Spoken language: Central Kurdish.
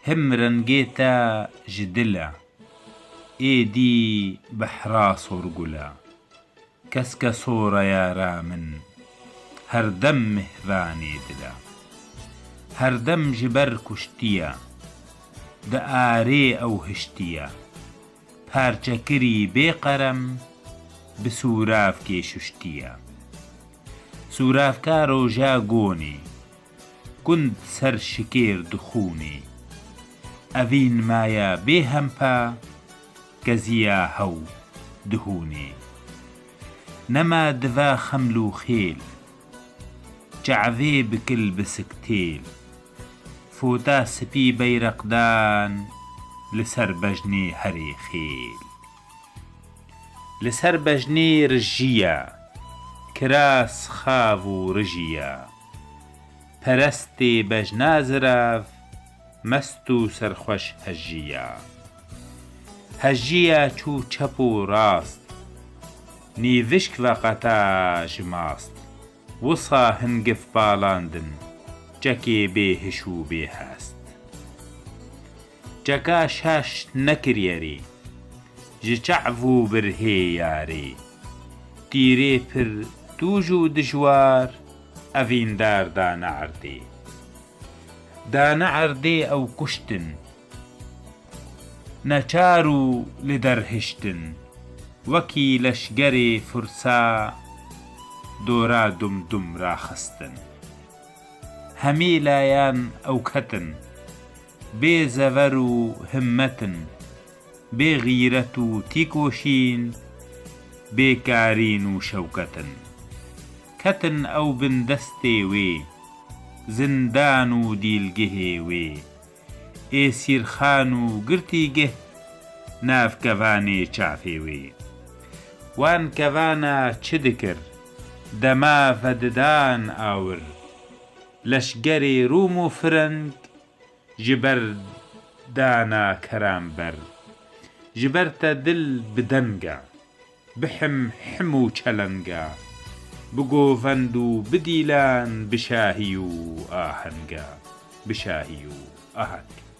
هم رنگيتا جدلا ايدي بحرا صورقلا كسك صورة يا رامن هردم مهفاني دلا هردم جبر كشتيا دآري او هشتيا پارچەکری بێقەرەم بە سووراف کێششتیە سوورافکە ڕۆژا گۆنی گوند سەر شکێر دخوونی ئەڤین مایە بێ هەمپا گەزیە هەو دهونی نەما دڤا خەمل و خێل جەعڤێ بکل بسکتێل فۆتا سپی بەیرەقدان لسر بجني هري خيل لسر بجني رجيا كراس خاو رجيا پرستي بجنا زراف مستو سرخوش هجيا هجيا چو چپو راست نيوشك وقتا جماست وصا هنگف بالاندن جكي بهشو بهست جەکا شاش نەکریەری ji çev û birhê yarê tîrê pir tûj û dijwar evîndar dane erdê dane erdê ew kuştin neçar û li derhiştin wekî leşgerê fursa dora dumdum raxistin hemî layan ew ketin بێ زەڤەر و همەتن بێ غیرەت و تیکۆشین بێکارین و شەوکەتن کەتن ئەو بن دەستێ وێ زندان و دیلگەهێ وێ ئێسیرخان و گرتی گه ناف کەڤانێ چافێ وێ وان کەڤانە چ دکرد دەما ڤەددان ئاور لەشگەرێ ڕووم و فرەنگ جبر دانا كرامبر جبرت دل بدنگا بحم حمو چلنگا بگوڤند و بدیلان بشاهی و ئاهەنگا بشاهی و ئاهەنگ